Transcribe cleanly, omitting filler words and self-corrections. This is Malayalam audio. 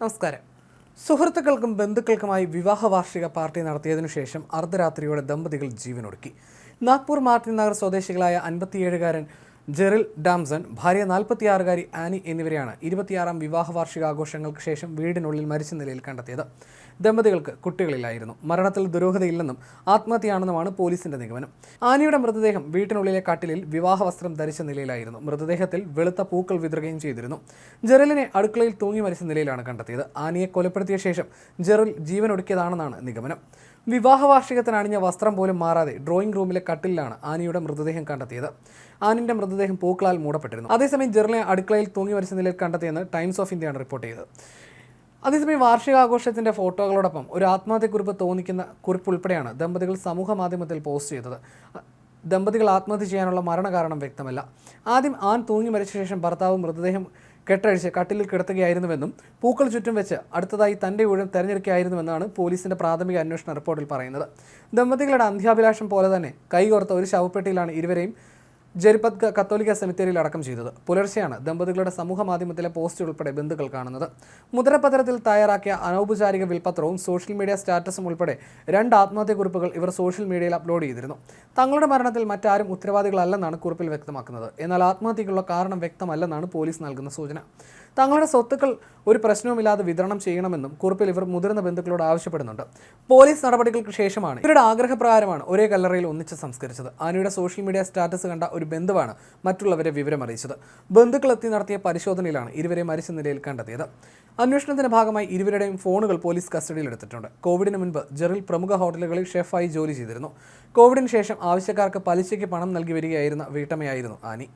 നമസ്കാരം. സുഹൃത്തുക്കൾക്കും ബന്ധുക്കൾക്കുമായി വിവാഹ വാർഷിക പാർട്ടി നടത്തിയതിനു ശേഷം അർദ്ധരാത്രിയോടെ ദമ്പതികൾ ജീവനൊടുക്കി. നാഗ്പൂർ മാർട്ടിൻ നഗർ സ്വദേശികളായ 57-കാരൻ ജെറിൽ ഡാംസൺ, ഭാര്യ 46-കാരി ആനി എന്നിവരെയാണ് 26-ാം വിവാഹ വാർഷികാഘോഷങ്ങൾക്ക് ശേഷം വീടിനുള്ളിൽ മരിച്ച നിലയിൽ കണ്ടെത്തിയത്. ദമ്പതികൾക്ക് കുട്ടികളില്ലായിരുന്നു. മരണത്തിൽ ദുരൂഹതയില്ലെന്നും ആത്മഹത്യയാണെന്നുമാണ് പോലീസിന്റെ നിഗമനം. ആനിയുടെ മൃതദേഹം വീട്ടിനുള്ളിലെ കട്ടിലിൽ വിവാഹ വസ്ത്രം ധരിച്ച നിലയിലായിരുന്നു. മൃതദേഹത്തിൽ വെളുത്ത പൂക്കൾ വിതറുകയും ചെയ്തിരുന്നു. ജെറിലിനെ അടുക്കളയിൽ തൂങ്ങി മരിച്ച നിലയിലാണ് കണ്ടെത്തിയത്. ആനിയെ കൊലപ്പെടുത്തിയ ശേഷം ജെറിൽ ജീവനൊടുക്കിയതാണെന്നാണ് നിഗമനം. വിവാഹ വാർഷികത്തിന് അണിഞ്ഞ വസ്ത്രം പോലും മാറാതെ ഡ്രോയിങ് റൂമിലെ കട്ടിലാണ് ആനിയുടെ മൃതദേഹം കണ്ടെത്തിയത്. ആനിന്റെ മൃതദേഹം പൂക്കളാൽ മൂടപ്പെട്ടിരുന്നു. അതേസമയം ജെറിലിനെ അടുക്കളയിൽ തൂങ്ങി മരിച്ച നിലയിൽ കണ്ടെത്തിയെന്ന് ടൈംസ് ഓഫ് ഇന്ത്യയാണ് റിപ്പോർട്ട് ചെയ്തത്. അതേസമയം വാർഷികാഘോഷത്തിന്റെ ഫോട്ടോകളോടൊപ്പം ഒരു ആത്മഹത്യക്കുറിപ്പ് തോന്നിക്കുന്ന കുറിപ്പ് ഉൾപ്പെടെയാണ് ദമ്പതികൾ സമൂഹ മാധ്യമത്തിൽ പോസ്റ്റ് ചെയ്തത്. ദമ്പതികൾ ആത്മഹത്യ ചെയ്യാനുള്ള മരണകാരണം വ്യക്തമല്ല. ആദ്യം ആൻ തൂങ്ങി മരിച്ച ശേഷം ഭർത്താവ് മൃതദേഹം കെട്ടഴിച്ച് കട്ടിലിൽ കിടത്തുകയായിരുന്നുവെന്നും പൂക്കൾ ചുറ്റും വെച്ച് അടുത്തതായി തൻ്റെ ഊഴം തെരഞ്ഞെടുക്കുകയായിരുന്നുവെന്നാണ് പോലീസിന്റെ പ്രാഥമിക അന്വേഷണ റിപ്പോർട്ടിൽ പറയുന്നത്. ദമ്പതികളുടെ അന്ത്യാഭിലാഷം പോലെ തന്നെ കൈകോർത്ത ഒരു ശവപ്പെട്ടിയിലാണ് ഇരുവരെയും ജെരിപത് കത്തോലിക്ക സെമിത്തേരിയിൽ അടക്കം ചെയ്തത്. പുലർച്ചെയാണ് ദമ്പതികളുടെ സമൂഹ മാധ്യമത്തിലെ പോസ്റ്റ് ഉൾപ്പെടെ ബന്ധുക്കൾ കാണുന്നത്. മുദ്രപത്രത്തിൽ തയ്യാറാക്കിയ അനൗപചാരിക വിൽപത്രവും സോഷ്യൽ മീഡിയ സ്റ്റാറ്റസും ഉൾപ്പെടെ 2 ആത്മഹത്യക്കുറിപ്പുകൾ ഇവർ സോഷ്യൽ മീഡിയയിൽ അപ്ലോഡ് ചെയ്തിരുന്നു. തങ്ങളുടെ മരണത്തിൽ മറ്റാരും ഉത്തരവാദികളല്ലെന്നാണ് കുറിപ്പിൽ വ്യക്തമാക്കുന്നത്. എന്നാൽ ആത്മഹത്യക്കുള്ള കാരണം വ്യക്തമല്ലെന്നാണ് പോലീസ് നൽകുന്ന സൂചന. തങ്ങളുടെ സ്വത്തുക്കൾ ഒരു പ്രശ്നവുമില്ലാതെ വിതരണം ചെയ്യണമെന്നും കുറിപ്പിൽ ഇവർ മുതിർന്ന ബന്ധുക്കളോട് ആവശ്യപ്പെടുന്നുണ്ട്. പോലീസ് നടപടികൾക്ക് ശേഷമാണ് ഇവരുടെ ആഗ്രഹപ്രകാരമാണ് ഒരേ കല്ലറയിൽ ഒന്നിച്ച് സംസ്കരിച്ചത്. ആനിയുടെ സോഷ്യൽ മീഡിയ സ്റ്റാറ്റസ് കണ്ട ഒരു ബന്ധുവാണ് മറ്റുള്ളവരെ വിവരം അറിയിച്ചത്. ബന്ധുക്കൾ എത്തി നടത്തിയ പരിശോധനയിലാണ് ഇരുവരെ മരിച്ച നിലയിൽ കണ്ടെത്തിയത്. അന്വേഷണത്തിന്റെ ഭാഗമായി ഇരുവരുടെയും ഫോണുകൾ പോലീസ് കസ്റ്റഡിയിലെടുത്തിട്ടുണ്ട്. കോവിഡിന് മുൻപ് ജെറിൽ പ്രമുഖ ഹോട്ടലുകളിൽ ഷെഫായി ജോലി ചെയ്തിരുന്നു. കോവിഡിന് ശേഷം ആവശ്യക്കാർക്ക് പലിശയ്ക്ക് പണം നൽകി വരികയായിരുന്ന വീട്ടമ്മയായിരുന്നു ആനി.